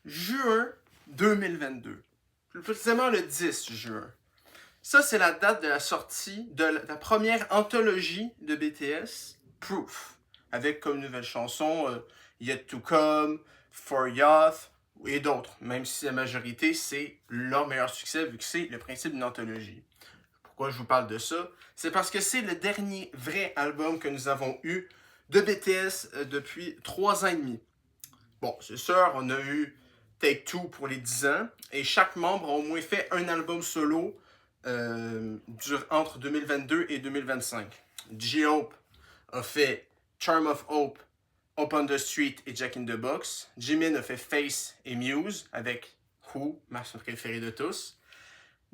juin 2022. Plus précisément le 10 juin. Ça, c'est la date de la sortie de la première anthologie de BTS, Proof, avec comme nouvelle chanson Yet to Come, For Youth et d'autres, même si la majorité, c'est leur meilleur succès vu que c'est le principe d'une anthologie. Pourquoi je vous parle de ça? C'est parce que c'est le dernier vrai album que nous avons eu de BTS depuis 3 ans et demi. Bon, c'est sûr, on a eu Take Two pour les 10 ans, et chaque membre a au moins fait un album solo entre 2022 et 2025. J-Hope a fait Charm of Hope, Up on the Street et Jack in the Box. Jimin a fait Face et Muse avec Who, ma préférée de tous.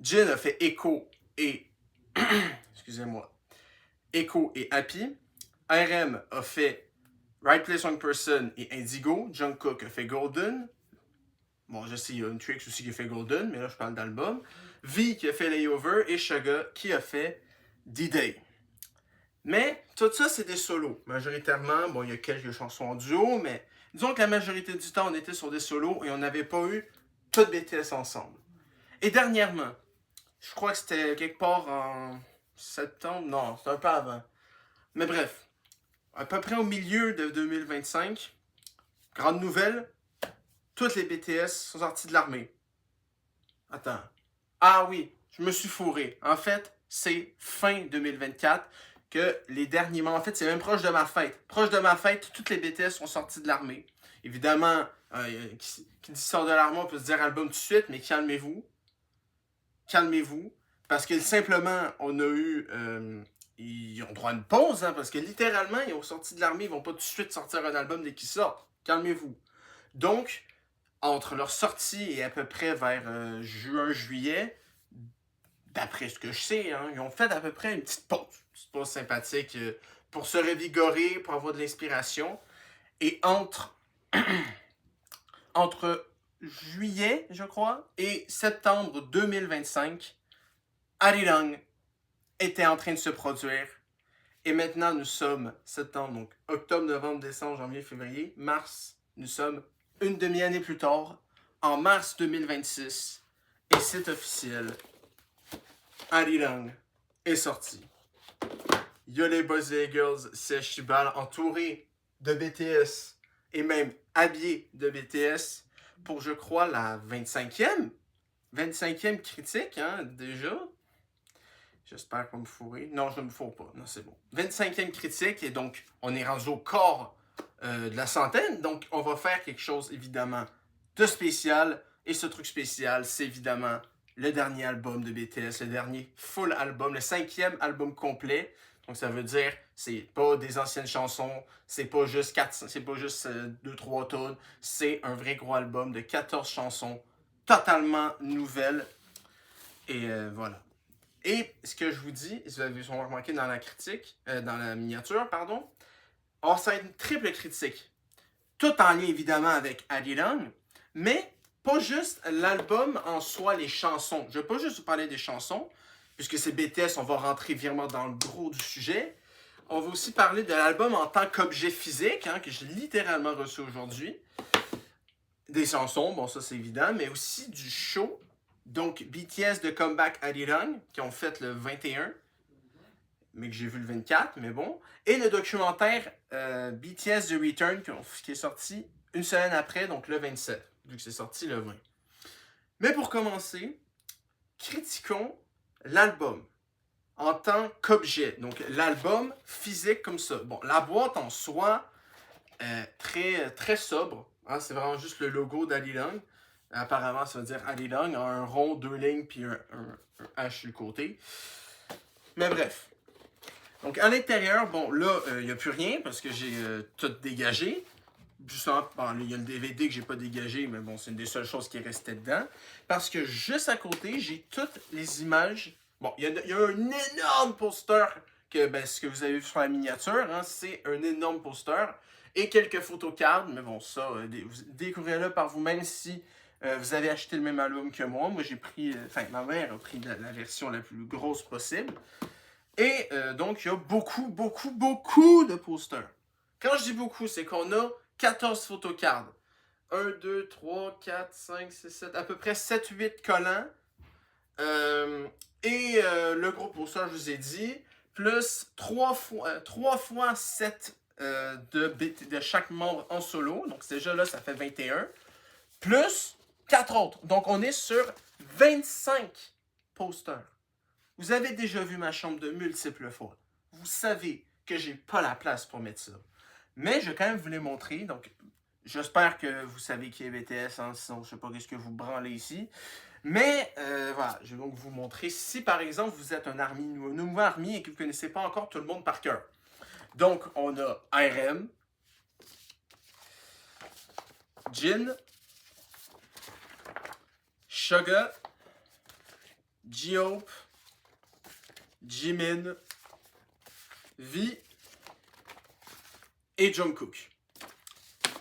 Jin a fait Echo et excusez-moi, Echo et Happy. RM a fait Right Place Wrong Person et Indigo. Jungkook a fait Golden. Bon, je sais, il y a une Trix aussi qui a fait Golden, mais là, je parle d'album. V qui a fait Layover et Suga qui a fait D-Day. Mais tout ça, c'est des solos. Majoritairement, bon, il y a quelques chansons en duo, mais disons que la majorité du temps, on était sur des solos et on n'avait pas eu tout BTS ensemble. Et dernièrement, je crois que c'était quelque part en septembre, non, c'était un peu avant. Mais bref, à peu près au milieu de 2025, grande nouvelle, toutes les BTS sont sortis de l'armée. Attends. Ah oui, je me suis fourré. En fait, c'est fin 2024 que les derniers membres... En fait, c'est même proche de ma fête. Proche de ma fête, toutes les BTS sont sortis de l'armée. Évidemment, qui dit sort de l'armée, on peut se dire album tout de suite, mais calmez-vous. Calmez-vous. Parce que simplement, on a eu... ils ont droit à une pause, hein, parce que littéralement, ils ont sorti de l'armée, ils vont pas tout de suite sortir un album dès qu'ils sortent. Calmez-vous. Donc, entre leur sortie et à peu près vers juin-juillet, d'après ce que je sais, hein, ils ont fait à peu près une petite pause sympathique pour se revigorer, pour avoir de l'inspiration. Et entre juillet, je crois, et septembre 2025, Arirang était en train de se produire. Et maintenant, nous sommes septembre, donc octobre, novembre, décembre, janvier, février, mars. Nous sommes une demi-année plus tard, en mars 2026. Et c'est officiel. Arirang est sorti. Yo les boys et les girls, c'est Shibal entouré de BTS et même habillé de BTS pour, je crois, la 25e critique, hein, déjà. J'espère qu'on me fourrer. Non, je ne me fourre pas. Non, c'est bon. 25e critique, et donc, on est rendu au corps de la centaine. Donc, on va faire quelque chose, évidemment, de spécial. Et ce truc spécial, c'est évidemment le dernier album de BTS, le dernier full album, le 5e album complet. Donc, ça veut dire, c'est pas des anciennes chansons, c'est pas juste 2-3 tonnes, c'est un vrai gros album de 14 chansons, totalement nouvelles. Et voilà. Et ce que je vous dis, vous avez remarqué dans la critique, dans la miniature, pardon, ça va être une triple critique. Tout en lien évidemment avec Arirang, mais pas juste l'album en soi, les chansons. Je ne vais pas juste vous parler des chansons, puisque c'est BTS, on va rentrer vraiment dans le gros du sujet. On va aussi parler de l'album en tant qu'objet physique, hein, que j'ai littéralement reçu aujourd'hui. Des chansons, bon ça c'est évident, mais aussi du show. Donc BTS de Comeback Arirang, qui ont fait le 21, mais que j'ai vu le 24, mais bon. Et le documentaire BTS The Return, qui est sorti une semaine après, donc le 27, vu que c'est sorti le 20. Mais pour commencer, critiquons l'album en tant qu'objet. Donc l'album physique comme ça. Bon, la boîte en soi, très sobre. Hein, c'est vraiment juste le logo d'Arirang. Apparemment, ça veut dire Arirang, un rond, 2 lignes, puis un H sur le côté. Mais bref. Donc, à l'intérieur, bon, là, il n'y a plus rien parce que j'ai tout dégagé. Justement, bon, il y a le DVD que j'ai pas dégagé, mais bon, c'est une des seules choses qui est restée dedans. Parce que juste à côté, j'ai toutes les images. Bon, il y a un énorme poster que, ce que vous avez vu sur la miniature, hein, c'est un énorme poster. Et quelques photocards, mais bon, ça, vous découvrez-le par vous-même si vous avez acheté le même album que moi. Moi, j'ai pris, ma mère a pris la version la plus grosse possible. Et donc, il y a beaucoup de posters. Quand je dis beaucoup, c'est qu'on a 14 photocards. 1, 2, 3, 4, 5, 6, 7, à peu près 7, 8 collants. Le gros poster, je vous ai dit, plus 3 fois 7 de chaque membre en solo. Donc déjà là, ça fait 21. Plus 4 autres. Donc on est sur 25 posters. Vous avez déjà vu ma chambre de multiples fois. Vous savez que j'ai pas la place pour mettre ça. Mais je vais quand même vous les montrer. Donc j'espère que vous savez qui est BTS, hein, sinon je sais pas ce que vous branlez ici. Mais voilà, je vais donc vous montrer si par exemple vous êtes une nouvelle army et que vous ne connaissez pas encore tout le monde par cœur. Donc on a RM, Jin, Suga, J-Hope, Jimin, V et Jungkook.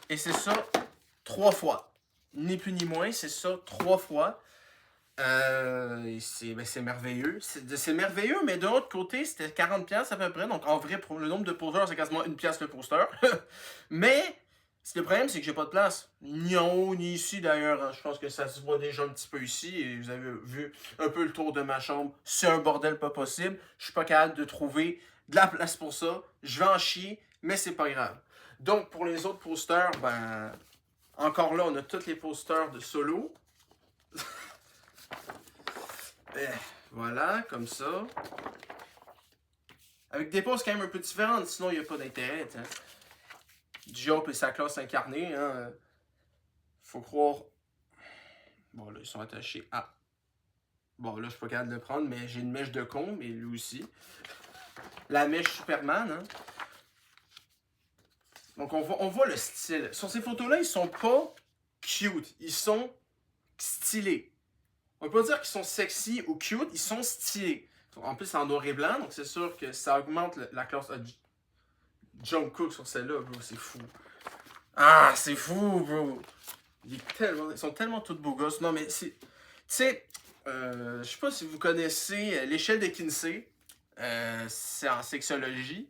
Et c'est ça 3 fois. Ni plus ni moins, c'est ça 3 fois. C'est merveilleux. C'est merveilleux, mais de l'autre côté, c'était 40$ à peu près. Donc en vrai, pour le nombre de posters, c'est quasiment 1$ le poster. Mais le problème, c'est que j'ai pas de place. Ni en haut, ni ici d'ailleurs. Je pense que ça se voit déjà un petit peu ici. Et vous avez vu un peu le tour de ma chambre. C'est un bordel pas possible. Je suis pas capable de trouver de la place pour ça. Je vais en chier, mais c'est pas grave. Donc pour les autres posters, ben encore là, on a tous les posters de solo. Voilà, comme ça. Avec des poses quand même un peu différentes, sinon il n'y a pas d'intérêt. J-Hope et sa classe incarnée. Hein. Faut croire. Bon, là, ils sont attachés à. Bon, là, je suis pas capable de le prendre, mais j'ai une mèche de con, mais lui aussi. La mèche Superman. Hein. Donc, on voit le style. Sur ces photos-là, ils sont pas cute. Ils sont stylés. On peut pas dire qu'ils sont sexy ou cute, ils sont stylés. En plus, c'est en noir et blanc, donc c'est sûr que ça augmente la classe. Jungkook sur celle-là, bro, c'est fou. Ah, c'est fou, bro. Ils sont tellement tous beaux gosses. Non, mais c'est. Tu sais, je sais pas si vous connaissez l'échelle de Kinsey. C'est en sexologie.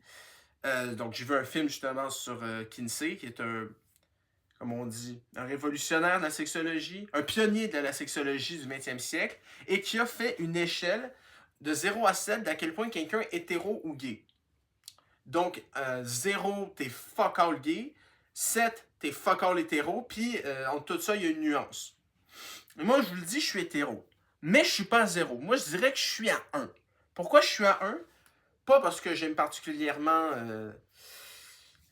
Donc, j'ai vu un film justement sur Kinsey, qui est un. Comme on dit, un révolutionnaire de la sexologie, un pionnier de la sexologie du 20e siècle, et qui a fait une échelle de 0 à 7 d'à quel point quelqu'un est hétéro ou gay. Donc, 0, t'es fuck all gay, 7, t'es fuck all hétéro, puis entre tout ça, il y a une nuance. Et moi, je vous le dis, je suis hétéro, mais je suis pas à 0. Moi, je dirais que je suis à 1. Pourquoi je suis à 1? Pas parce que j'aime particulièrement...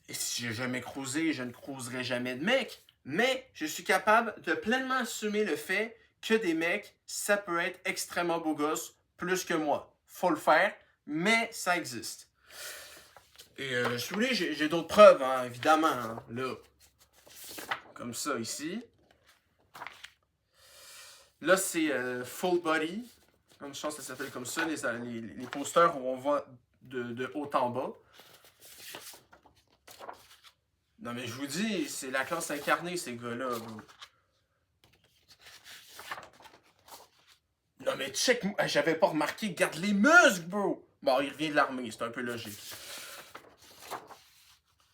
Et si j'ai jamais cruisé, je ne cruiserai jamais de mecs. Mais je suis capable de pleinement assumer le fait que des mecs, ça peut être extrêmement beau gosse, plus que moi. Faut le faire, mais ça existe. Et je vous dis, j'ai d'autres preuves, hein, évidemment. Hein, là, comme ça ici. Là, c'est Full Body. Une chance, ça s'appelle comme ça, les posters où on voit de haut en bas. Non, mais je vous dis, c'est la classe incarnée, ces gars-là. Non, mais check, j'avais pas remarqué, garde les muscles, bro! Bon, il revient de l'armée, c'est un peu logique.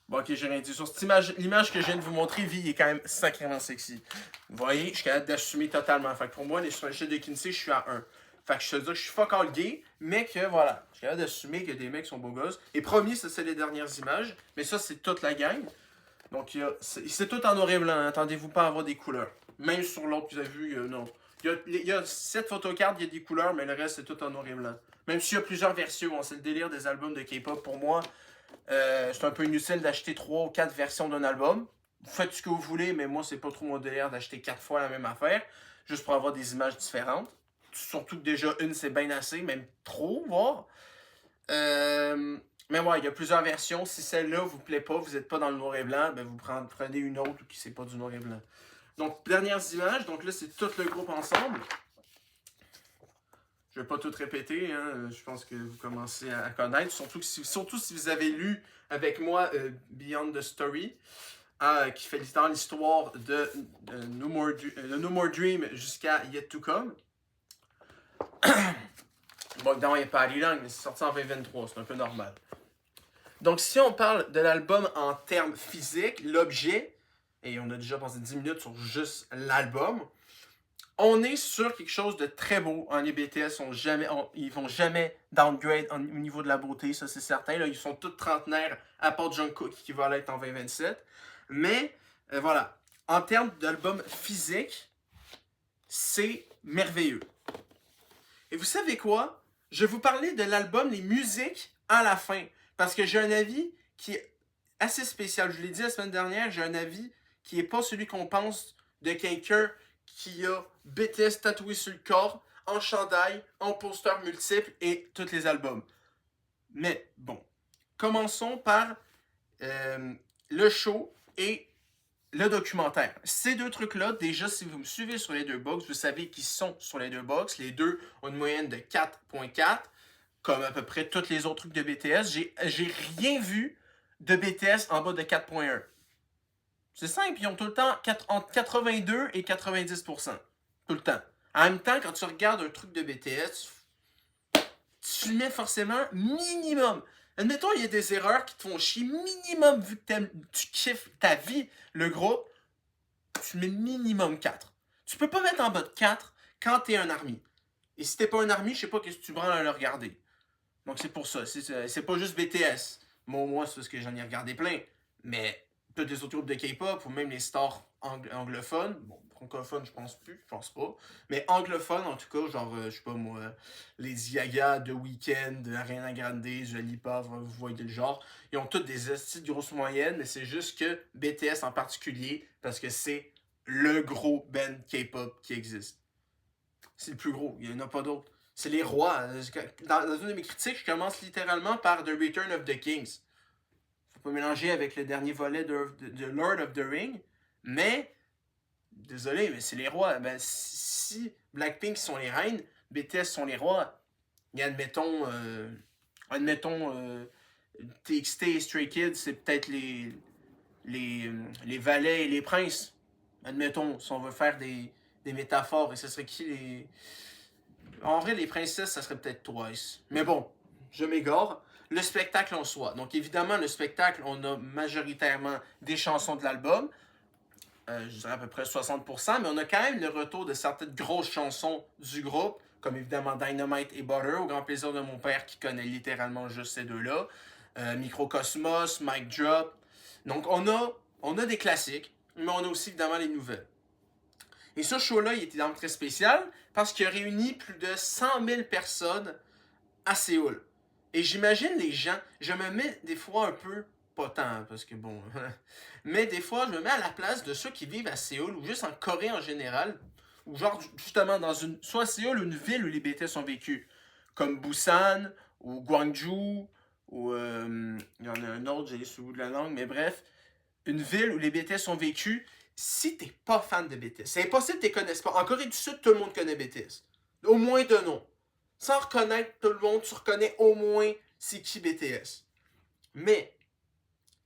Bon, ok, j'ai rien dit. Sur cette image, l'image que je viens de vous montrer, V est quand même sacrément sexy. Vous voyez, je suis capable d'assumer totalement. Fait que pour moi, sur l'échelle de Kinsey, je suis à 1. Fait que je te dis que je suis fuck all gay, mais que voilà, je suis capable d'assumer que des mecs sont beaux gosses. Et promis, ça c'est les dernières images, mais ça c'est toute la gang. Donc, c'est tout en noir et blanc. Hein. Attendez-vous pas à avoir des couleurs. Même sur l'autre que vous avez vu, non. Il y a 7 photocards, il y a des couleurs, mais le reste, c'est tout en noir et blanc. Même s'il y a plusieurs versions. Hein. C'est le délire des albums de K-pop. Pour moi, c'est un peu inutile d'acheter 3 ou 4 versions d'un album. Vous faites ce que vous voulez, mais moi, c'est pas trop mon délire d'acheter 4 fois la même affaire. Juste pour avoir des images différentes. Surtout que déjà, une, c'est bien assez, même trop, voire. Mais ouais, il y a plusieurs versions. Si celle-là vous plaît pas, vous n'êtes pas dans le noir et blanc, ben vous prenez une autre qui c'est pas du noir et blanc. Donc, dernières images. Donc là, c'est tout le groupe ensemble. Je vais pas tout répéter. Hein. Je pense que vous commencez à connaître. Surtout si vous avez lu avec moi Beyond the Story, qui fait dans l'histoire de No More Dream jusqu'à Yet to Come. Bon, évidemment, il n'y a pas Ali Lang, mais c'est sorti en 2023, c'est un peu normal. Donc, si on parle de l'album en termes physiques, l'objet, et on a déjà passé 10 minutes sur juste l'album, on est sur quelque chose de très beau. Les BTS, ils vont jamais downgrade au niveau de la beauté, ça c'est certain. Là, ils sont tous trentenaires, à part Jungkook qui va l'être en 2027. Mais voilà, en termes d'album physique, c'est merveilleux. Et vous savez quoi? Je vais vous parler de l'album, les musiques, à la fin. Parce que j'ai un avis qui est assez spécial. Je l'ai dit la semaine dernière, j'ai un avis qui n'est pas celui qu'on pense de quelqu'un qui a BTS tatoué sur le corps, en chandail, en poster multiples et tous les albums. Mais bon, commençons par le show et le documentaire. Ces deux trucs-là, déjà, si vous me suivez sur les deux box, vous savez qu'ils sont sur les deux box. Les deux ont une moyenne de 4.4, comme à peu près tous les autres trucs de BTS. J'ai rien vu de BTS en bas de 4.1. C'est simple, ils ont tout le temps entre 82 et 90%. Tout le temps. En même temps, quand tu regardes un truc de BTS, tu le mets forcément minimum. Admettons, il y a des erreurs qui te font chier minimum, vu que tu kiffes ta vie, le groupe, tu mets minimum 4. Tu peux pas mettre en bas de 4 quand t'es un army. Et si t'es pas un army, je sais pas qu'est-ce que tu branles à le regarder. Donc c'est pour ça. C'est pas juste BTS. Moi, c'est parce que j'en ai regardé plein. Mais tous les autres groupes de K-pop, ou même les stars anglophones, bon, francophones, je pense pas. Mais anglophones, en tout cas, genre, je sais pas moi, les Gaga, The Weeknd, Ariana Grande, Lipa, vous voyez le genre. Ils ont toutes des estimes de grosses moyennes, mais c'est juste que BTS en particulier, parce que c'est le gros band K-pop qui existe. C'est le plus gros, il n'y en a pas d'autres. C'est les rois. Dans une de mes critiques, je commence littéralement par The Return of the Kings. Faut pas mélanger avec le dernier volet de Lord of the Ring, mais désolé, mais c'est les rois. Ben, si Blackpink sont les reines, BTS sont les rois. Et admettons TXT et Stray Kids, c'est peut-être les valets et les princes. Admettons, si on veut faire des métaphores, et ce serait qui les... En vrai, les princesses, ça serait peut-être Twice. Mais bon, je m'égare. Le spectacle en soi. Donc évidemment, le spectacle, on a majoritairement des chansons de l'album. Je dirais à peu près 60%, mais on a quand même le retour de certaines grosses chansons du groupe, comme évidemment Dynamite et Butter, au grand plaisir de mon père qui connaît littéralement juste ces deux-là. Microcosmos, Mic Drop. Donc on a des classiques, mais on a aussi évidemment les nouvelles. Et ce show-là, il était évidemment très spécial parce qu'il a réuni plus de 100 000 personnes à Séoul. Et j'imagine les gens, je me mets des fois un peu, pas tant, parce que bon, mais des fois, je me mets à la place de ceux qui vivent à Séoul ou juste en Corée en général, ou genre justement dans soit Séoul ou une ville où les BTS ont vécu, comme Busan ou Gwangju, ou il y en a un autre, j'ai sous le bout de la langue, mais bref, une ville où les BTS ont vécu. Si t'es pas fan de BTS, c'est impossible que tu les connaisses pas. En Corée du Sud, tout le monde connaît BTS. Au moins de nom. Sans reconnaître tout le monde, tu reconnais au moins c'est qui BTS. Mais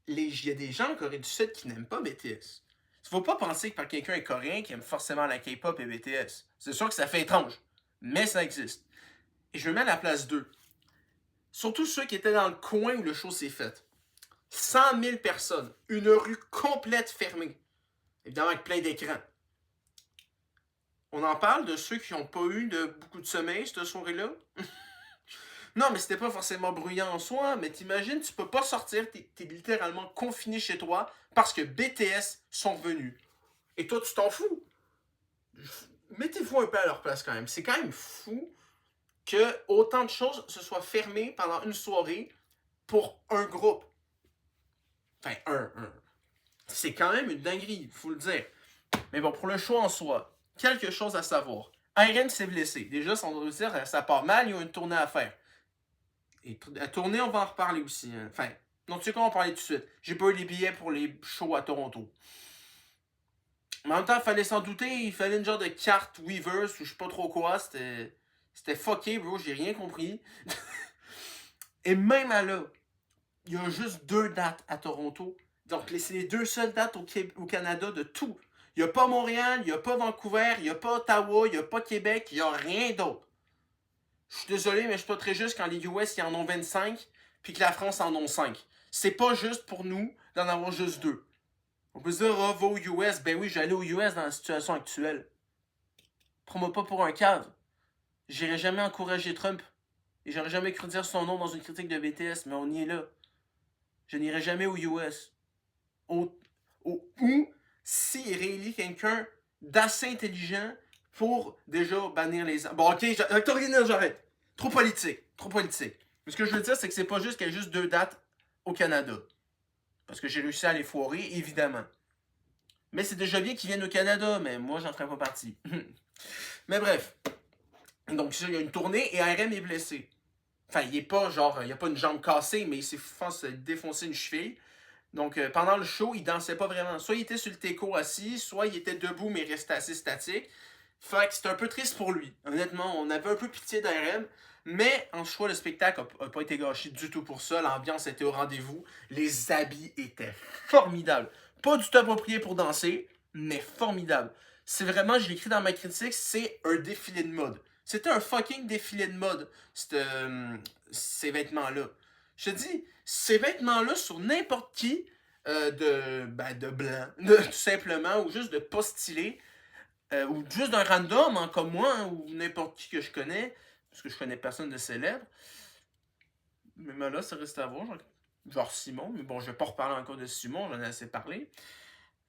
il y a des gens en Corée du Sud qui n'aiment pas BTS. Il faut pas penser que par quelqu'un est coréen qui aime forcément la K-pop et BTS. C'est sûr que ça fait étrange, mais ça existe. Et je me mets à la place d'eux. Surtout ceux qui étaient dans le coin où le show s'est fait. 100 000 personnes, une rue complète fermée. Évidemment avec plein d'écrans. On en parle de ceux qui n'ont pas eu beaucoup de sommeil cette soirée-là. Non, mais c'était pas forcément bruyant en soi, mais t'imagines, tu peux pas sortir, t'es littéralement confiné chez toi parce que BTS sont venus. Et toi, tu t'en fous. Mettez-vous un peu à leur place quand même. C'est quand même fou que autant de choses se soient fermées pendant une soirée pour un groupe. Enfin, un. C'est quand même une dinguerie, faut le dire. Mais bon, pour le show en soi, quelque chose à savoir. Irene s'est blessé. Déjà, ça, on doit dire, ça part mal, il y a une tournée à faire. Et la tournée, on va en reparler aussi. Hein. Enfin, non, tu sais quoi, on va en parler tout de suite. J'ai pas eu les billets pour les shows à Toronto. Mais en même temps, il fallait s'en douter, il fallait une genre de carte Weavers ou je sais pas trop quoi. C'était fucké, bro, j'ai rien compris. Et même à là, il y a juste 2 dates à Toronto. Donc, c'est les 2 seules dates au Canada de tout. Il n'y a pas Montréal, il n'y a pas Vancouver, il n'y a pas Ottawa, il n'y a pas Québec, il n'y a rien d'autre. Je suis désolé, mais je suis pas très juste quand les US ils en ont 25, puis que la France en ont 5. C'est pas juste pour nous d'en avoir juste 2. On peut se dire, ah, va aux US. Ben oui, j'allais aux US dans la situation actuelle. Prends-moi pas pour un cave. J'irai jamais encourager Trump. Et j'aurais jamais cru dire son nom dans une critique de BTS, mais on y est là. Je n'irai jamais aux US. Ou s'il réélit quelqu'un d'assez intelligent pour déjà bannir les... Bon, ok, j'arrête. Trop politique. Trop politique. Mais ce que je veux dire, c'est que c'est pas juste qu'il y a juste 2 dates au Canada. Parce que j'ai réussi à les foirer, évidemment. Mais c'est déjà bien qu'ils viennent au Canada, mais moi, j'en ferai pas partie. Mais bref. Donc, il y a une tournée et RM est blessé. Enfin, il est pas genre, il a pas une jambe cassée, mais il s'est défoncé une cheville. Donc, pendant le show, il dansait pas vraiment. Soit il était sur le teco assis, soit il était debout, mais il restait assez statique. Fait que c'était un peu triste pour lui. Honnêtement, on avait un peu pitié d'RM. Mais en choix, le spectacle n'a pas été gâché du tout pour ça. L'ambiance était au rendez-vous. Les habits étaient formidables. Pas du tout approprié pour danser, mais formidable. C'est vraiment, je l'ai écrit dans ma critique, c'est un défilé de mode. C'était un fucking défilé de mode, ces vêtements-là. Je te dis, ces vêtements-là sur n'importe qui de blanc, tout simplement, ou juste de pas stylé, ou juste d'un random, hein, comme moi, hein, ou n'importe qui que je connais, parce que je connais personne de célèbre. Mais là, ça reste à voir. Genre Simon, mais bon, je vais pas reparler encore de Simon, j'en ai assez parlé.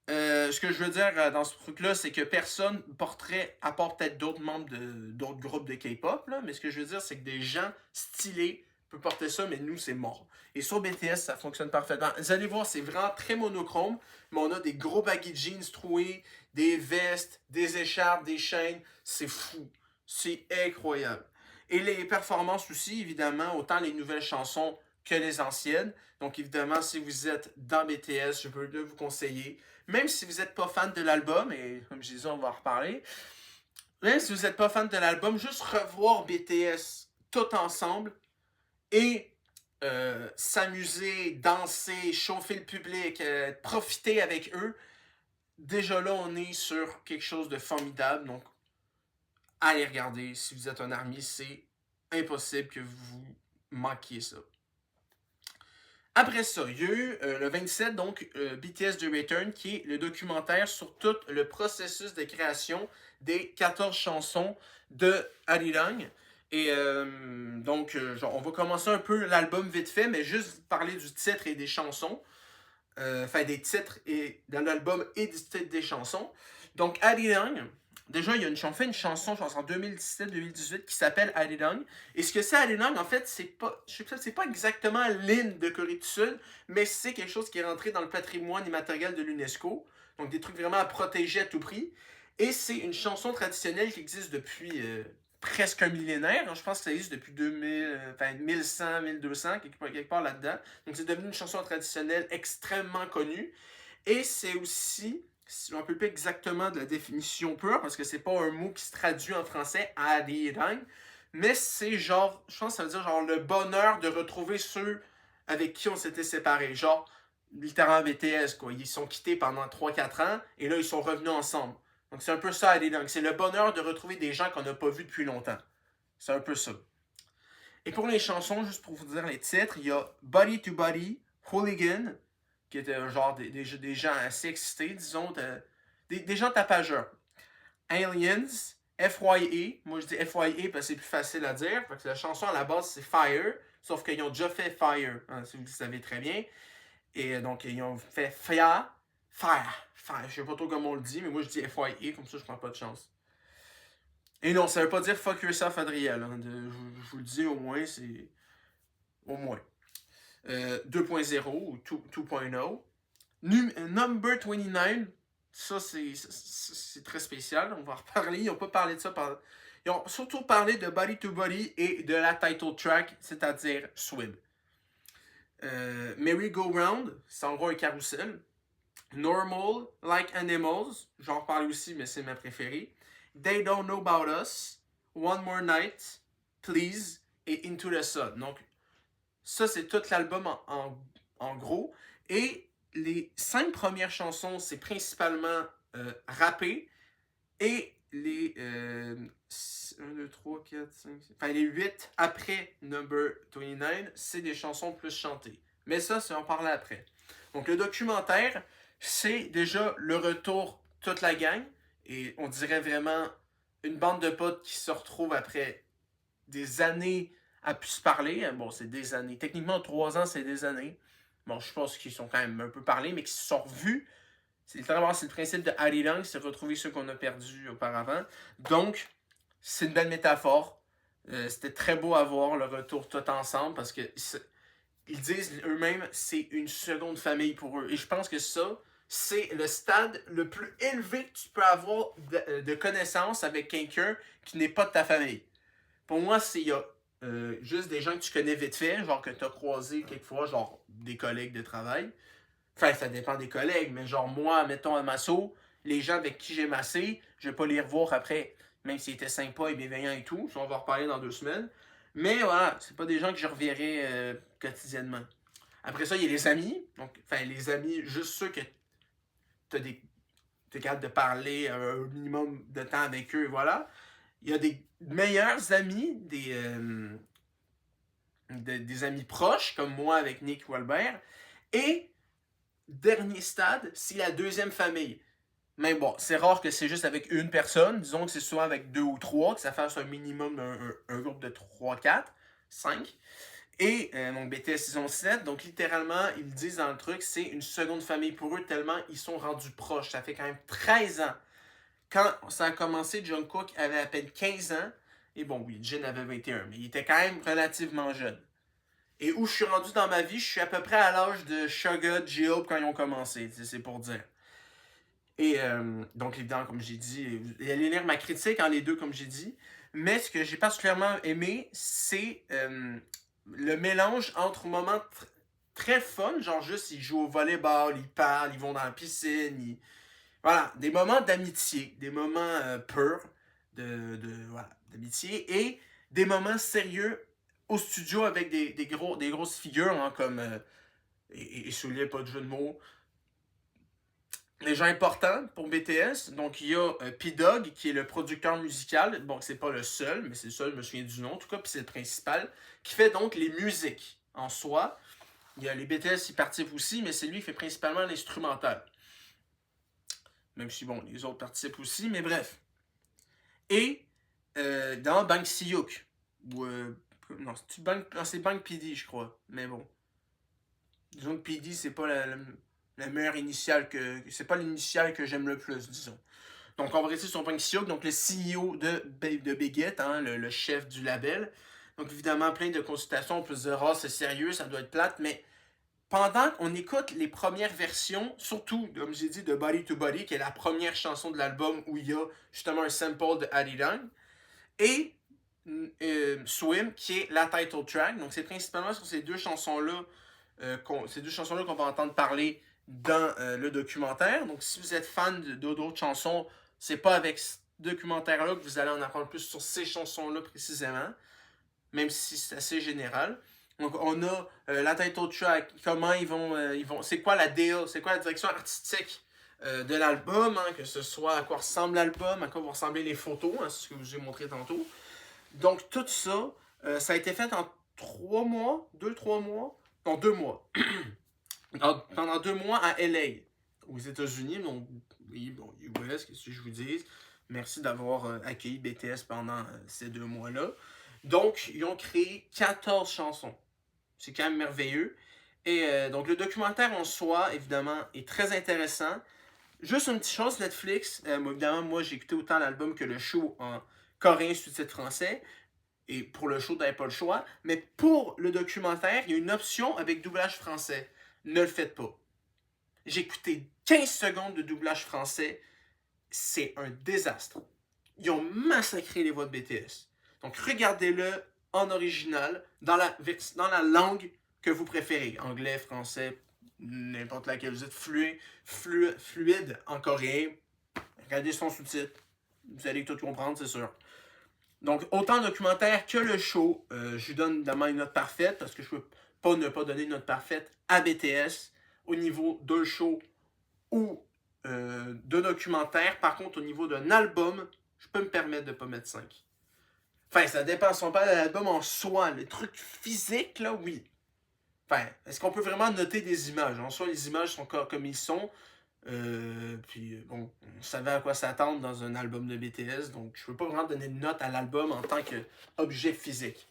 Ce que je veux dire dans ce truc-là, c'est que personne porterait, à part peut-être d'autres membres d'autres groupes de K-pop, là, mais ce que je veux dire, c'est que des gens stylés peuvent porter ça, mais nous, c'est mort. Et sur BTS, ça fonctionne parfaitement. Vous allez voir, c'est vraiment très monochrome, mais on a des gros baggy jeans troués, des vestes, des écharpes, des chaînes. C'est fou. C'est incroyable. Et les performances aussi, évidemment, autant les nouvelles chansons que les anciennes. Donc, évidemment, si vous êtes dans BTS, je peux vous conseiller. Même si vous n'êtes pas fan de l'album, et comme je disais, on va en reparler. Même si vous n'êtes pas fan de l'album, juste revoir BTS tout ensemble et s'amuser, danser, chauffer le public, profiter avec eux. Déjà là, on est sur quelque chose de formidable. Donc, allez regarder. Si vous êtes un ARMY, c'est impossible que vous manquiez ça. Après ça, il y a eu le 27, donc BTS The Return, qui est le documentaire sur tout le processus de création des 14 chansons de Arirang. Et donc, on va commencer un peu l'album vite fait, mais juste parler du titre et des chansons. Enfin, des titres et dans l'album et du titre des chansons. Donc, Arirang, déjà, il y a fait une chanson, je pense, en 2017-2018 qui s'appelle Arirang. Et ce que c'est Arirang, en fait, c'est pas exactement l'hymne de Corée du Sud, mais c'est quelque chose qui est rentré dans le patrimoine immatériel de l'UNESCO. Donc, des trucs vraiment à protéger à tout prix. Et c'est une chanson traditionnelle qui existe depuis presque un millénaire. Je pense que ça existe depuis 1100, 1200, quelque part là-dedans. Donc, c'est devenu une chanson traditionnelle extrêmement connue. Et c'est aussi, je ne me rappelle pas exactement de la définition pure, parce que c'est pas un mot qui se traduit en français, arirang, mais c'est genre, je pense que ça veut dire genre le bonheur de retrouver ceux avec qui on s'était séparés. Genre, littéralement BTS, quoi. Ils sont quittés pendant 3-4 ans, et là, ils sont revenus ensemble. Donc, c'est un peu ça, arirang. C'est le bonheur de retrouver des gens qu'on n'a pas vus depuis longtemps. C'est un peu ça. Et pour les chansons, juste pour vous dire les titres, il y a Body to Body, Hooligan, qui était un genre des gens assez excités, disons, des gens tapageurs. Aliens, FYE, moi je dis FYE parce que c'est plus facile à dire, parce que la chanson à la base c'est Fire, sauf qu'ils ont déjà fait Fire, hein, si vous le savez très bien. Et donc ils ont fait Fire, je sais pas trop comment on le dit, mais moi je dis FYE, comme ça je prends pas de chance. Et non, ça veut pas dire fuck yourself, Adriel. Hein, je vous le dis au moins, c'est. Au moins. 2.0 ou 2.0. Number 29, ça c'est très spécial. On va en reparler. Ils n'ont pas parlé de ça. Ils ont surtout parlé de Body to Body et de la title track, c'est-à-dire Swim. Merry Go Round, c'est en gros un carrousel. Normal, Like Animals, j'en reparle aussi, mais c'est ma préférée. They Don't Know About Us, One More Night, Please et Into the Sun. Donc, ça, c'est tout l'album en gros. Et les 5 premières chansons, c'est principalement rappé. Et les 1, 2, 3, 4, 5, 6, enfin les 8 après Number 29, c'est des chansons plus chantées. Mais ça, c'est en parler après. Donc le documentaire, c'est déjà le retour toute la gang. Et on dirait vraiment une bande de potes qui se retrouvent après des années à pu se parler. Bon, c'est des années. Techniquement, 3 ans, c'est des années. Bon, je pense qu'ils sont quand même un peu parlé, mais qui se sont revus. C'est littéralement c'est le principe de Arirang, c'est retrouver ceux qu'on a perdus auparavant. Donc, c'est une belle métaphore. C'était très beau à voir le retour tout ensemble parce que ils disent eux-mêmes c'est une seconde famille pour eux. Et je pense que ça, c'est le stade le plus élevé que tu peux avoir de connaissance avec quelqu'un qui n'est pas de ta famille. Pour moi, il y a juste des gens que tu connais vite fait, genre que tu as croisé quelquefois, genre des collègues de travail. Enfin, ça dépend des collègues, mais genre moi, mettons à Masso, les gens avec qui j'ai massé, je vais pas les revoir après, même s'ils étaient sympas et bienveillants et tout. On va en reparler dans 2 semaines. Mais voilà, c'est pas des gens que je reverrai quotidiennement. Après ça, il y a les amis. Donc, enfin, les amis, juste ceux que t'es capable de parler un minimum de temps avec eux, voilà. Il y a des meilleurs amis, des amis proches, comme moi avec Nick ou Albert. Et dernier stade, c'est la deuxième famille. Mais bon, c'est rare que c'est juste avec une personne. Disons que c'est souvent avec 2 ou 3, que ça fasse un minimum un groupe de 3, 4, 5. Et donc BTS saison 7, donc littéralement, ils disent dans le truc, c'est une seconde famille pour eux tellement ils sont rendus proches. Ça fait quand même 13 ans. Quand ça a commencé, Jungkook avait à peine 15 ans. Et bon, oui, Jin avait 21, mais il était quand même relativement jeune. Et où je suis rendu dans ma vie, je suis à peu près à l'âge de Suga, J-Hope quand ils ont commencé, c'est pour dire. Et donc, évidemment, comme j'ai dit, vous allez lire ma critique en les deux, comme j'ai dit. Mais ce que j'ai particulièrement aimé, c'est le mélange entre moments très fun, genre juste ils jouent au volleyball, ils parlent, ils vont dans la piscine, voilà, des moments d'amitié, des moments purs voilà, d'amitié et des moments sérieux au studio avec des grosses figures hein, comme et soulier pas de jeu de mots, des gens importants pour BTS. Donc, il y a P-Dog, qui est le producteur musical. Bon, c'est pas le seul, mais c'est le seul, je me souviens du nom, en tout cas, puis c'est le principal, qui fait donc les musiques en soi. Il y a les BTS qui participent aussi, mais c'est lui qui fait principalement l'instrumental. Même si, bon, les autres participent aussi, mais bref. Et dans Bang Si-Hyuk, ou non, c'est Bang PD, je crois, mais bon. Disons que PD, c'est pas la meilleure initiale que. C'est pas l'initiale que j'aime le plus, disons. Donc, on va rester sur Bang Si-Hyuk, donc le CEO de Big Hit, hein, le chef du label. Donc, évidemment, plein de consultations. On peut se dire, ah, c'est sérieux, ça doit être plate, mais pendant qu'on écoute les premières versions, surtout, comme j'ai dit, de Body to Body, qui est la première chanson de l'album où il y a justement un sample de Arirang, et Swim, qui est la title track. Donc, c'est principalement sur ces deux chansons-là qu'on va entendre parler dans le documentaire. Donc, si vous êtes fan d'autres chansons, c'est pas avec ce documentaire-là que vous allez en apprendre plus sur ces chansons-là précisément, même si c'est assez général. Donc, on a la title track, comment ils vont c'est quoi la DA, c'est quoi la direction artistique de l'album, hein, que ce soit à quoi ressemble l'album, à quoi vont ressembler les photos, hein, c'est ce que je vous ai montré tantôt. Donc, tout ça, ça a été fait en 3 mois, 2, 3 mois, non, 2 mois. Pendant 2 mois à LA, aux États-Unis, donc, oui, bon, US, qu'est-ce que je vous dis? Merci d'avoir accueilli BTS pendant ces 2 mois-là. Donc, ils ont créé 14 chansons. C'est quand même merveilleux. Et donc, le documentaire en soi, évidemment, est très intéressant. Juste une petite chose, Netflix, évidemment, moi, j'ai écouté autant l'album que le show en coréen sous-titre français. Et pour le show, t'avais pas le choix. Mais pour le documentaire, il y a une option avec doublage français. Ne le faites pas. J'ai écouté 15 secondes de doublage français. C'est un désastre. Ils ont massacré les voix de BTS. Donc regardez-le en original, dans la langue que vous préférez. Anglais, français, n'importe laquelle. Vous êtes fluide en coréen. Regardez son sous-titre. Vous allez tout comprendre, c'est sûr. Donc, autant le documentaire que le show, je lui donne évidemment une note parfaite parce que je ne peux pas ne pas donner une note parfaite à BTS au niveau d'un show ou de documentaire. Par contre, au niveau d'un album, je peux me permettre de ne pas mettre 5. Enfin, ça dépend si on parle de l'album en soi. Les trucs physiques, là, oui. Enfin, est-ce qu'on peut vraiment noter des images? En soi, les images sont comme ils sont. Puis bon, on savait à quoi s'attendre dans un album de BTS, donc je peux pas vraiment donner de note à l'album en tant qu'objet physique.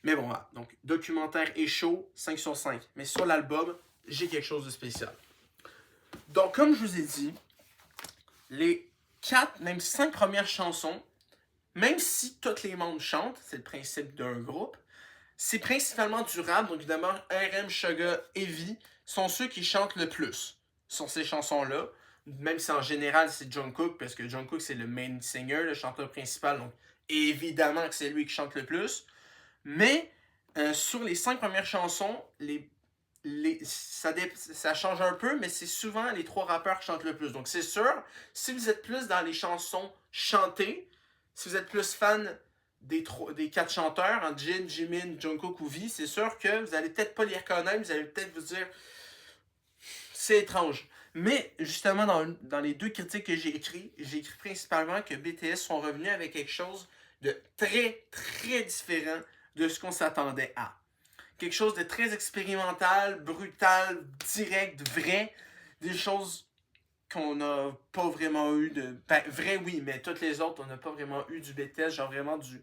Mais bon, voilà. Donc, documentaire et show, 5 sur 5. Mais sur l'album, j'ai quelque chose de spécial. Donc, comme je vous ai dit, les 4, même 5 premières chansons, même si tous les membres chantent, c'est le principe d'un groupe, c'est principalement du rap. Donc, évidemment, RM, Suga et V sont ceux qui chantent le plus sur ces chansons-là. Même si en général, c'est Jungkook, parce que Jungkook, c'est le main singer, le chanteur principal. Donc, évidemment que c'est lui qui chante le plus. Mais sur les 5 premières chansons, ça change un peu, mais c'est souvent les 3 rappeurs qui chantent le plus. Donc c'est sûr, si vous êtes plus dans les chansons chantées, si vous êtes plus fan des 4 chanteurs, hein, Jin, Jimin, Jungkook ou V, c'est sûr que vous allez peut-être pas les reconnaître, vous allez peut-être vous dire c'est étrange. Mais justement, dans les 2 critiques que j'ai écrites principalement que BTS sont revenus avec quelque chose de très, très différent de ce qu'on s'attendait à. Quelque chose de très expérimental, brutal, direct, vrai. Des choses qu'on n'a pas vraiment eu de... Ben, vrai, oui, mais toutes les autres, on n'a pas vraiment eu du BTS, genre vraiment du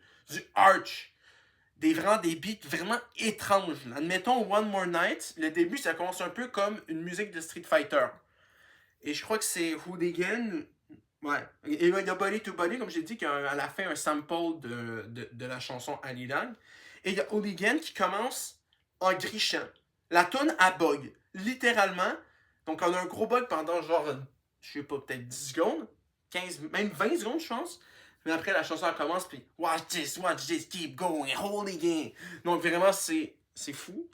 arch. Vraiment des beats vraiment étranges. Admettons One More Night, le début, ça commence un peu comme une musique de Street Fighter. Et je crois que c'est Hooligan. Ouais. Et il y a Body to Body, comme j'ai dit, qui a à la fin un sample de la chanson Alilang. Et il y a Hooligan qui commence en grichant. La tune a bug. Littéralement. Donc on a un gros bug pendant genre, je sais pas, peut-être 10 secondes. 15, même 20 secondes, je pense. Mais après, la chanson elle commence, puis watch this, keep going, Hooligan. Donc vraiment, c'est fou.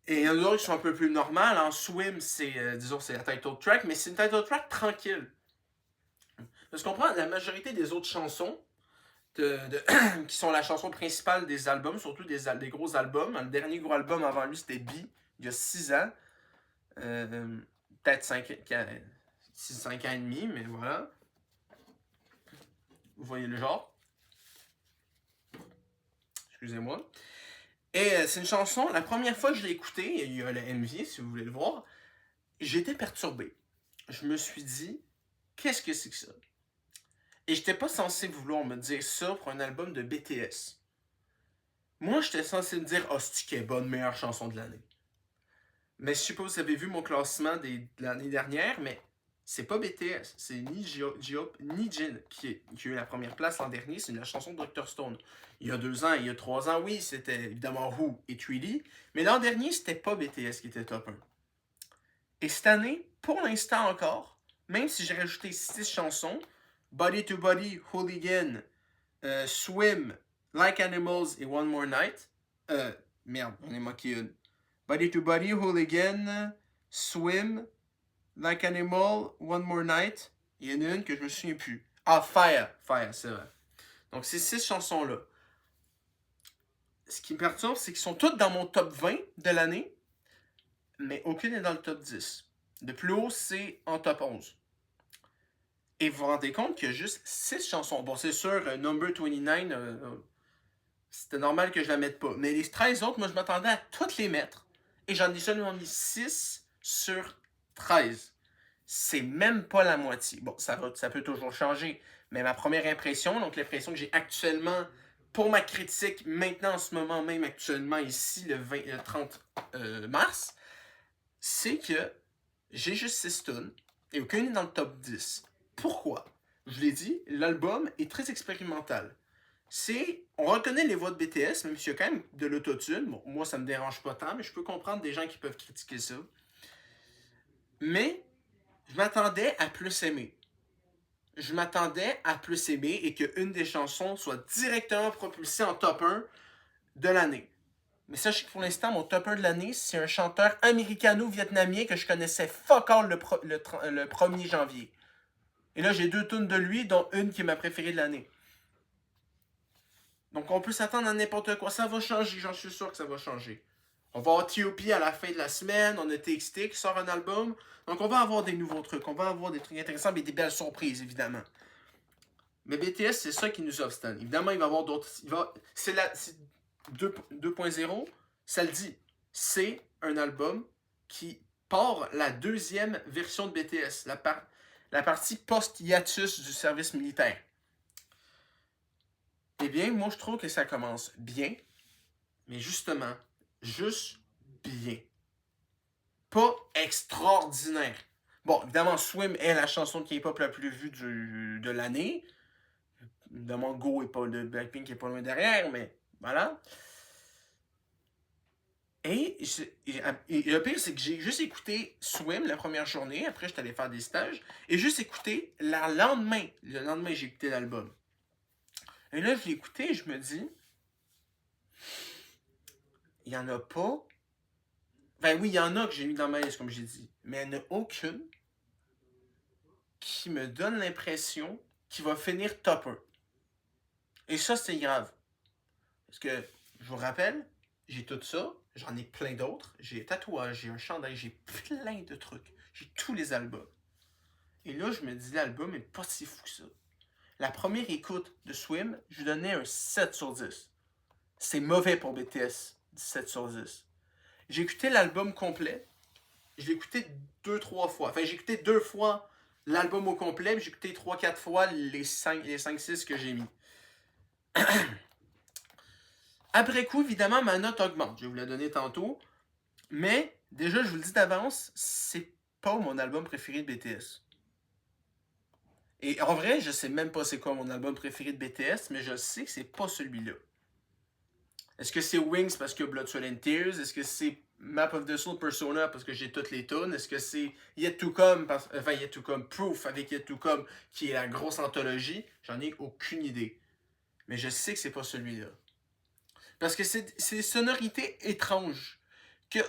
Et il y en a d'autres qui sont un peu plus normales. En Swim, disons, c'est la title track, mais c'est une title track tranquille. Parce qu'on prend la majorité des autres chansons, qui sont la chanson principale des albums, surtout des gros albums. Le dernier gros album avant lui, c'était B, il y a 6 ans. Peut-être 5 ans et demi, mais voilà. Vous voyez le genre. Excusez-moi. Et c'est une chanson, la première fois que je l'ai écoutée, il y a le MV si vous voulez le voir, j'étais perturbé. Je me suis dit, qu'est-ce que c'est que ça? Et j'étais pas censé vouloir me dire ça pour un album de BTS. Moi, j'étais censé me dire, oh, c'est qui est bonne, meilleure chanson de l'année. Mais je sais pas si vous avez vu mon classement de l'année dernière, mais c'est pas BTS, c'est ni J-Hope ni Jin qui a eu la première place l'an dernier, c'est la chanson de Dr. Stone. Il y a 2 ans, il y a 3 ans, oui, c'était évidemment Who et Tweety, mais l'an dernier, c'était pas BTS qui était top 1. Et cette année, pour l'instant encore, même si j'ai rajouté 6 chansons, Body to Body, Hooligan, Swim, Like Animals et One More Night, merde, on est moqué une. Body to Body, Hooligan, Swim, Like Animal, One More Night. Il y en a une que je me souviens plus. Ah, Fire, c'est vrai. Donc, ces 6 chansons-là. Ce qui me perturbe, c'est qu'ils sont toutes dans mon top 20 de l'année, mais aucune n'est dans le top 10. Le plus haut, c'est en top 11. Et vous vous rendez compte qu'il y a juste 6 chansons. Bon, c'est sûr, Number 29, c'était normal que je la mette pas. Mais les 13 autres, moi, je m'attendais à toutes les mettre. Et j'en ai seulement mis 6 sur 13. C'est même pas la moitié. Bon, ça peut toujours changer. Mais ma première impression, donc l'impression que j'ai actuellement pour ma critique, maintenant, en ce moment même, actuellement, ici, le 30 mars, c'est que j'ai juste 6 tunes et aucune n'est dans le top 10. Pourquoi? Je l'ai dit, l'album est très expérimental. On reconnaît les voix de BTS, même s'il y a quand même de l'autotune. Bon, moi, ça me dérange pas tant, mais je peux comprendre des gens qui peuvent critiquer ça. Mais, je m'attendais à plus aimer. Je m'attendais à plus aimer et qu'une des chansons soit directement propulsée en top 1 de l'année. Mais sachez que pour l'instant, mon top 1 de l'année, c'est un chanteur américano-vietnamien que je connaissais fuck all le 1er janvier. Et là, j'ai 2 tunes de lui, dont une qui est ma préférée de l'année. Donc, on peut s'attendre à n'importe quoi. Ça va changer, j'en suis sûr que ça va changer. On va avoir T.O.P. à la fin de la semaine, on a TXT qui sort un album. Donc, on va avoir des nouveaux trucs, on va avoir des trucs intéressants, mais des belles surprises, évidemment. Mais BTS, c'est ça qui nous offre cette année. Évidemment, il va y avoir d'autres... C'est 2.0, ça le dit. C'est un album qui part la deuxième version de BTS, la partie post-hiatus du service militaire. Eh bien, moi, je trouve que ça commence bien, mais justement, juste bien. Pas extraordinaire. Bon, évidemment, Swim est la chanson de K-pop la plus vue de l'année. Évidemment, Go et pas de Blackpink qui est pas loin derrière, mais voilà. Et le pire, c'est que j'ai juste écouté Swim la première journée. Après, j'étais allé faire des stages. Et juste écouté le lendemain. Le lendemain, j'ai écouté l'album. Et là, je l'ai écouté et je me dis, il n'y en a pas. Ben oui, il y en a que j'ai mis dans ma liste, comme j'ai dit. Mais il n'y en a aucune qui me donne l'impression qu'il va finir top 1. Et ça, c'est grave. Parce que, je vous rappelle, j'ai tout ça. J'en ai plein d'autres. J'ai tatouage, j'ai un chandail, j'ai plein de trucs. J'ai tous les albums. Et là, je me dis, l'album est pas si fou que ça. La première écoute de Swim, je lui donnais un 7 sur 10. C'est mauvais pour BTS, 7 sur 10. J'ai écouté l'album complet. Je l'ai écouté 2-3 fois. Enfin, j'ai écouté 2 fois l'album au complet, puis j'ai écouté 3-4 fois les 5-6 que j'ai mis. Après coup, évidemment, ma note augmente. Je vais vous la donner tantôt. Mais, déjà, je vous le dis d'avance, c'est pas mon album préféré de BTS. Et en vrai, je sais même pas c'est quoi mon album préféré de BTS, mais je sais que c'est pas celui-là. Est-ce que c'est Wings parce que Blood, Sweat and Tears? Est-ce que c'est Map of the Soul Persona parce que j'ai toutes les tunes? Est-ce que c'est Yet to Come, Yet to Come Proof avec Yet to Come qui est la grosse anthologie? J'en ai aucune idée. Mais je sais que c'est pas celui-là. Parce que c'est des sonorités étranges que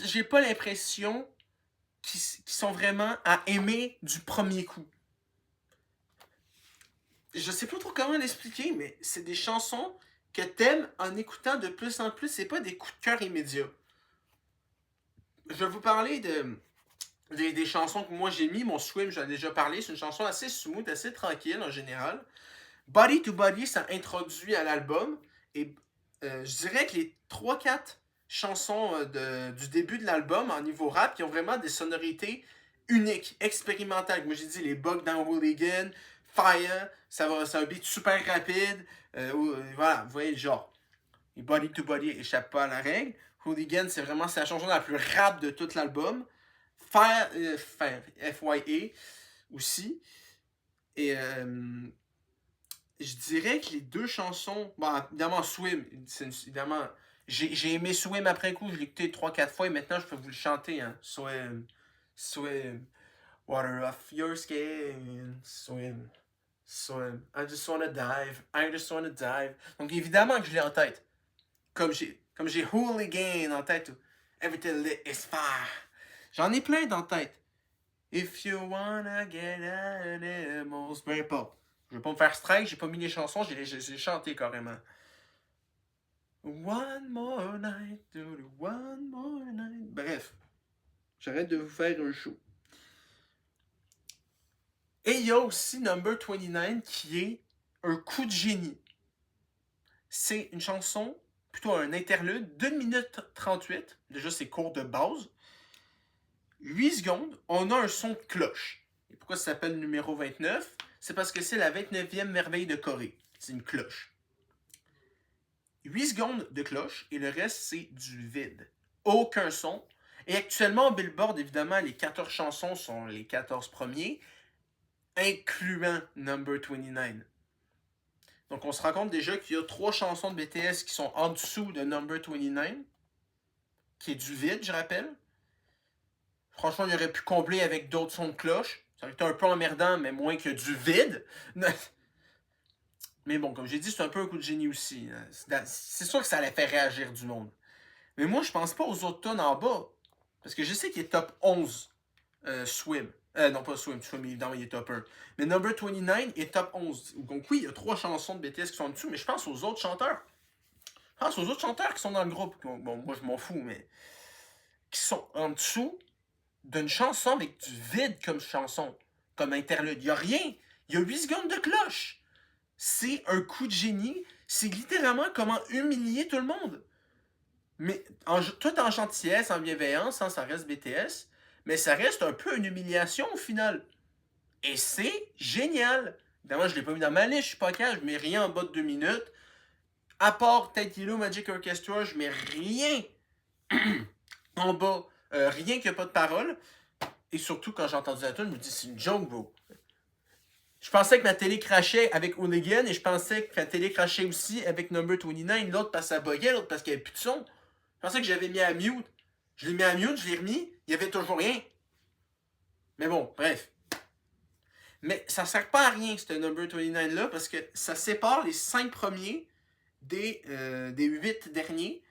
j'ai pas l'impression qu'ils sont vraiment à aimer du premier coup. Je sais pas trop comment l'expliquer, mais c'est des chansons que t'aimes en écoutant de plus en plus. C'est pas des coups de cœur immédiats. Je vais vous parler des chansons que moi j'ai mis. Mon Swim, j'en ai déjà parlé. C'est une chanson assez smooth, assez tranquille en général. Body to Body, ça introduit à l'album. Et je dirais que les 3-4 chansons du début de l'album en niveau rap, qui ont vraiment des sonorités uniques, expérimentales. Moi j'ai dit les Bug Down Hooligan, Fire, c'est un beat super rapide. Voilà, vous voyez le genre. Et Body to Body échappe pas à la règle. Hooligan, c'est vraiment la chanson la plus rap de tout l'album. Fire, FYA aussi. Et je dirais que les deux chansons, bon, évidemment Swim, évidemment, j'ai aimé Swim après coup, je l'ai écouté 3-4 fois et maintenant je peux vous le chanter. Hein. Swim, Swim, water off your skin, Swim, Swim, I just wanna dive, I just wanna dive. Donc évidemment que je l'ai en tête. Comme j'ai Hooligan en tête, Everything Lit is Fire. J'en ai plein dans la tête. If you wanna get animals, peu importe. Je vais pas me faire strike, j'ai pas mis les chansons, j'ai chanté carrément. One more night, one more night. Bref, j'arrête de vous faire un show. Et il y a aussi Number 29 qui est un coup de génie. C'est une chanson, plutôt un interlude, 2 minutes 38. Déjà, c'est court de base. 8 secondes, on a un son de cloche. Et pourquoi ça s'appelle numéro 29? C'est parce que c'est la 29e merveille de Corée. C'est une cloche. 8 secondes de cloche et le reste, c'est du vide. Aucun son. Et actuellement, Billboard, évidemment, les 14 chansons sont les 14 premiers, incluant Number 29. Donc, on se rend compte déjà qu'il y a 3 chansons de BTS qui sont en dessous de Number 29, qui est du vide, je rappelle. Franchement, il aurait pu combler avec d'autres sons de cloche. Ça aurait été un peu emmerdant, mais moins que du vide. Mais bon, comme j'ai dit, c'est un peu un coup de génie aussi. C'est sûr que ça allait faire réagir du monde. Mais moi, je pense pas aux autres tonnes en bas. Parce que je sais qu'il est top 11 Swim. Non, pas Swim, évidemment, il est top 1. Mais Number 29 est top 11. Donc oui, il y a 3 chansons de BTS qui sont en dessous, mais je pense aux autres chanteurs. Je pense aux autres chanteurs qui sont dans le groupe. Bon, moi, je m'en fous, mais qui sont en dessous d'une chanson avec du vide comme chanson, comme interlude. Il n'y a rien. Il y a 8 secondes de cloche. C'est un coup de génie. C'est littéralement comment humilier tout le monde. Mais tout en gentillesse, en bienveillance, hein, ça reste BTS. Mais ça reste un peu une humiliation au final. Et c'est génial. Évidemment, je ne l'ai pas mis dans ma liste, je suis pas calme, je mets rien en bas de 2 minutes. À part Taekwondo Magic Orchestra, je mets rien en bas. Rien qui n'a pas de parole. Et surtout, quand j'ai entendu la tune, je me dis, c'est une joke, bro. Je pensais que ma télé crachait avec Hooligan et je pensais que ma télé crachait aussi avec Number 29. L'autre parce que ça buguait, l'autre parce qu'il n'y avait plus de son. Je pensais que j'avais mis à mute. Je l'ai mis à mute, je l'ai remis, il n'y avait toujours rien. Mais bon, bref. Mais ça sert pas à rien, ce Number 29-là, parce que ça sépare les 5 premiers des 8 derniers.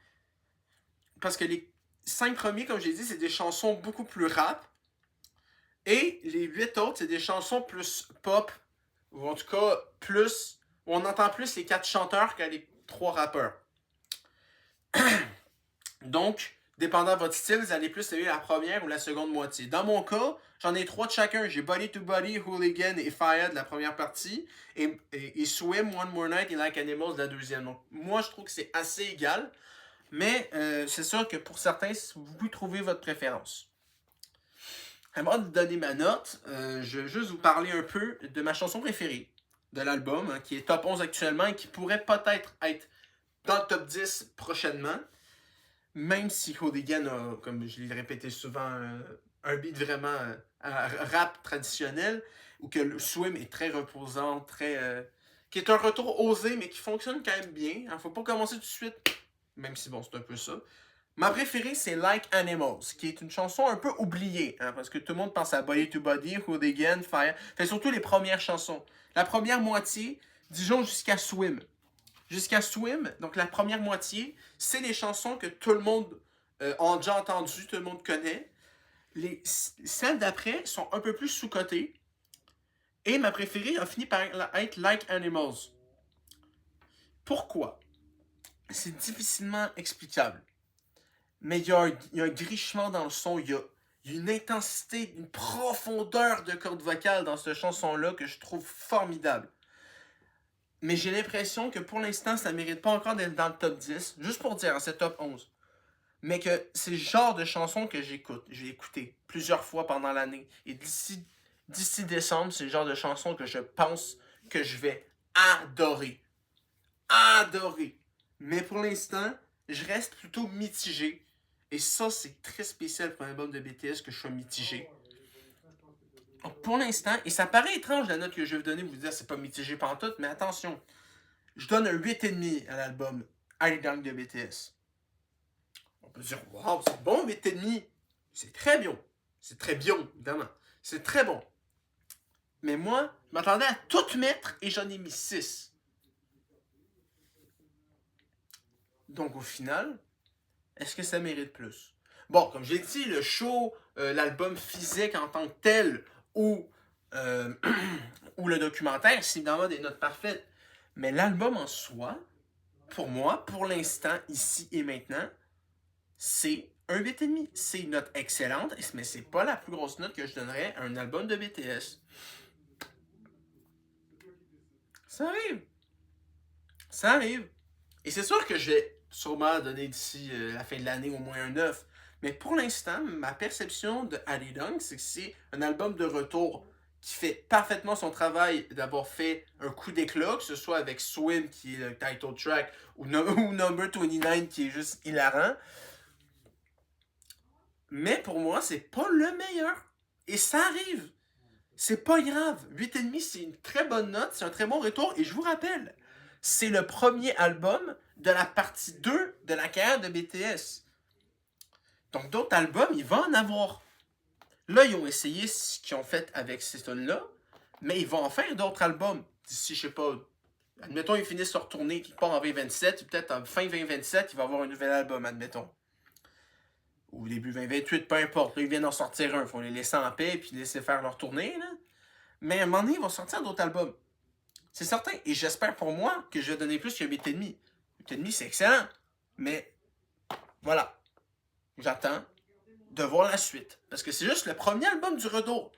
Parce que les 5 premiers, comme j'ai dit, c'est des chansons beaucoup plus rap. Et les 8 autres, c'est des chansons plus pop. Ou en tout cas, plus. Où on entend plus les 4 chanteurs que les 3 rappeurs. Donc, dépendant de votre style, vous allez plus aimer la première ou la seconde moitié. Dans mon cas, j'en ai 3 de chacun. J'ai Body to Body, Hooligan et Fire de la première partie. Et Swim, One More Night et Like Animals de la deuxième. Donc, moi, je trouve que c'est assez égal. Mais c'est sûr que pour certains, vous pouvez trouver votre préférence. Avant de donner ma note, je vais juste vous parler un peu de ma chanson préférée de l'album, hein, qui est top 11 actuellement et qui pourrait peut-être être dans le top 10 prochainement. Même si Hooligan a, comme je l'ai répété souvent, un beat vraiment rap traditionnel, ou que le Swim est très reposant, qui est un retour osé, mais qui fonctionne quand même bien. Il ne faut pas commencer tout de suite, même si bon, c'est un peu ça. Ma préférée, c'est Like Animals, qui est une chanson un peu oubliée, hein, parce que tout le monde pense à Body to Body, Hooligan, Fire. Fait surtout les premières chansons. La première moitié, disons jusqu'à Swim. Jusqu'à Swim, donc la première moitié, c'est les chansons que tout le monde a déjà entendues, tout le monde connaît. Celles d'après sont un peu plus sous-cotées. Et ma préférée a fini par être Like Animals. Pourquoi? C'est difficilement explicable. Mais il y a un grichement dans le son, il y a une intensité, une profondeur de cordes vocales dans cette chanson-là que je trouve formidable. Mais j'ai l'impression que pour l'instant, ça ne mérite pas encore d'être dans le top 10, juste pour dire, c'est top 11. Mais que c'est le genre de chanson que j'écoute. J'ai écouté plusieurs fois pendant l'année. Et d'ici décembre, c'est le genre de chanson que je pense que je vais adorer. Adorer. Mais pour l'instant, je reste plutôt mitigé. Et ça, c'est très spécial pour un album de BTS que je sois mitigé. Pour l'instant, et ça paraît étrange la note que je vais vous donner, vous dire c'est pas mitigé pantoute, mais attention, je donne un 8,5 à l'album Idol de BTS. On peut dire, waouh, c'est bon 8,5. C'est très bien. C'est très bien, évidemment. C'est très bon. Mais moi, je m'attendais à tout mettre et j'en ai mis 6. Donc au final, est-ce que ça mérite plus? Bon, comme j'ai dit, le show, l'album physique en tant que tel, ou le documentaire, c'est évidemment des notes parfaites. Mais l'album en soi, pour moi, pour l'instant, ici et maintenant, c'est un 8,5. C'est une note excellente, mais c'est pas la plus grosse note que je donnerais à un album de BTS. Ça arrive. Ça arrive. Et c'est sûr que je vais sûrement donner d'ici la fin de l'année au moins un 9. Mais pour l'instant, ma perception de Arirang, c'est que c'est un album de retour qui fait parfaitement son travail d'avoir fait un coup d'éclat, que ce soit avec Swim, qui est le title track, ou Number 29, qui est juste hilarant. Mais pour moi, c'est pas le meilleur. Et ça arrive. C'est pas grave. 8,5, c'est une très bonne note, c'est un très bon retour. Et je vous rappelle, c'est le premier album de la partie 2 de la carrière de BTS. Donc d'autres albums, il va en avoir. Là, ils ont essayé ce qu'ils ont fait avec ces tunes-là, mais ils vont en faire d'autres albums. D'ici, je sais pas, admettons, ils finissent leur tournée quelque part en 2027, peut-être en fin 2027, il va y avoir un nouvel album, admettons. Ou début 2028, peu importe. Là, ils viennent en sortir un. Il faut les laisser en paix et puis les laisser faire leur tournée. Là. Mais à un moment donné, ils vont sortir d'autres albums. C'est certain. Et j'espère pour moi que je vais donner plus que 8,5. 8,5, c'est excellent. Mais voilà. J'attends de voir la suite. Parce que c'est juste le premier album du retour.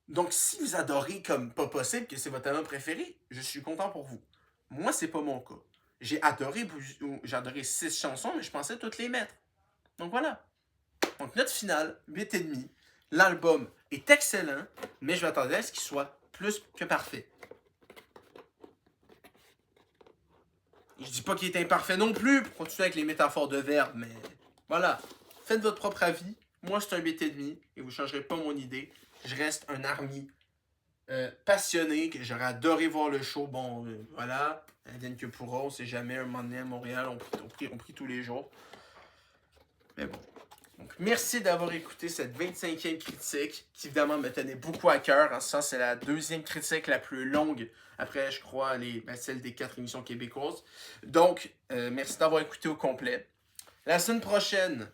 Donc, si vous adorez comme pas possible, que c'est votre album préféré, je suis content pour vous. Moi, c'est pas mon cas. J'ai adoré 6 chansons, mais je pensais toutes les mettre. Donc voilà. Donc note finale, 8,5. L'album est excellent, mais je m'attendais à ce qu'il soit plus que parfait. Je dis pas qu'il est imparfait non plus, pour continuer avec les métaphores de verbes, mais voilà. Faites votre propre avis. Moi, c'est un 8,5 et vous ne changerez pas mon idée. Je reste un Army passionné, que j'aurais adoré voir le show. Bon, voilà. Indienne que pourra, on sait jamais. Un moment donné à Montréal, on prie tous les jours. Mais bon. Donc, merci d'avoir écouté cette 25e critique, qui évidemment me tenait beaucoup à cœur. En ce sens, c'est la deuxième critique la plus longue, après, je crois, celle des 4 émissions québécoises. Donc, merci d'avoir écouté au complet. La semaine prochaine,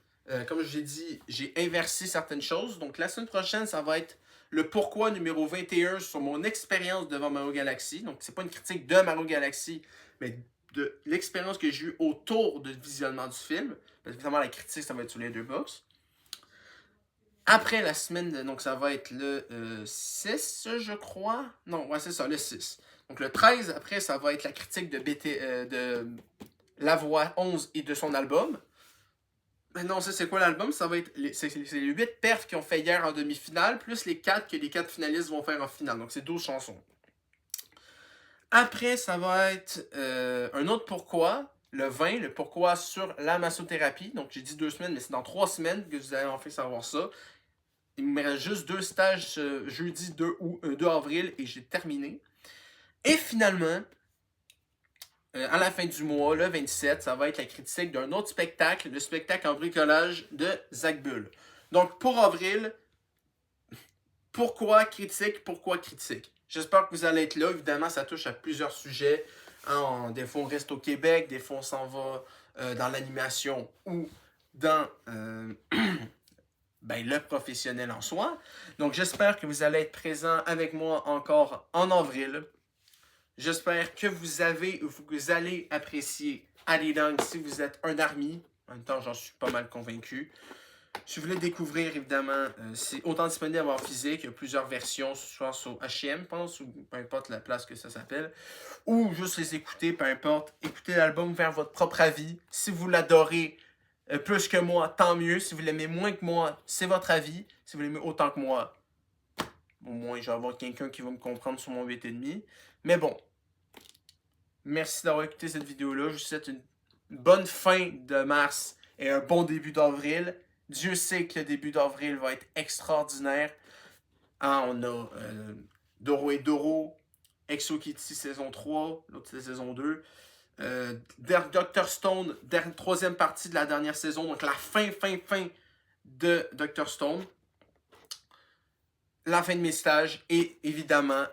comme je l'ai dit, j'ai inversé certaines choses. Donc, la semaine prochaine, ça va être le pourquoi numéro 21 sur mon expérience devant Mario Galaxy. Donc, c'est pas une critique de Mario Galaxy, mais de l'expérience que j'ai eue autour du visionnement du film. Parce que évidemment, la critique, ça va être sur les deux box. Après la semaine, donc ça va être le 6, je crois. Non, ouais, c'est ça, le 6. Donc le 13, après, ça va être la critique de La Voix 11 et de son album. Mais non, ça c'est quoi l'album? Ça va être c'est les 8 perfs qui ont fait hier en demi-finale, plus les 4 que les 4 finalistes vont faire en finale. Donc c'est 12 chansons. Après, ça va être un autre pourquoi, le 20, le pourquoi sur la massothérapie. Donc j'ai dit 2 semaines, mais c'est dans 3 semaines que vous allez enfin savoir ça. Il me reste juste 2 stages jeudi 2 avril et j'ai terminé. Et finalement, à la fin du mois, le 27, ça va être la critique d'un autre spectacle, le spectacle en bricolage de Zach Bull. Donc pour avril, pourquoi critique? J'espère que vous allez être là. Évidemment, ça touche à plusieurs sujets. Hein, des fois, on reste au Québec, des fois, on s'en va dans l'animation ou dans le professionnel en soi. Donc, j'espère que vous allez être présent avec moi encore en avril. J'espère que vous allez apprécier Ali Long si vous êtes un Army. En même temps, j'en suis pas mal convaincu. Si vous voulez découvrir, évidemment, c'est autant disponible en physique. Il y a plusieurs versions, soit sur H&M, je pense, ou peu importe la place que ça s'appelle. Ou juste les écouter, peu importe. Écoutez l'album, faire votre propre avis. Si vous l'adorez plus que moi, tant mieux. Si vous l'aimez moins que moi, c'est votre avis. Si vous l'aimez autant que moi, au moins, je vais avoir quelqu'un qui va me comprendre sur mon 8,5. Mais bon, merci d'avoir écouté cette vidéo-là. Je vous souhaite une bonne fin de mars et un bon début d'avril. Dieu sait que le début d'avril va être extraordinaire. Hein, on a Doro et Doro, Exo Kitty saison 3, l'autre c'est saison 2. Dr. Stone, troisième partie de la dernière saison, donc la fin de Dr. Stone. La fin de mes stages et évidemment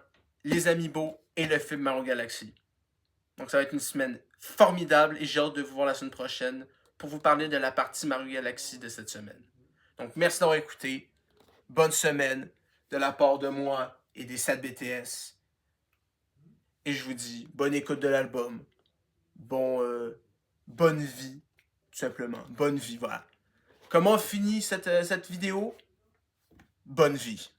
les Amiibo et le film Mario Galaxy. Donc ça va être une semaine formidable et j'ai hâte de vous voir la semaine prochaine pour vous parler de la partie Mario Galaxy de cette semaine. Donc merci d'avoir écouté. Bonne semaine de la part de moi et des 7 BTS. Et je vous dis bonne écoute de l'album. Bonne vie, tout simplement. Bonne vie, voilà. Comment finit cette vidéo? Bonne vie.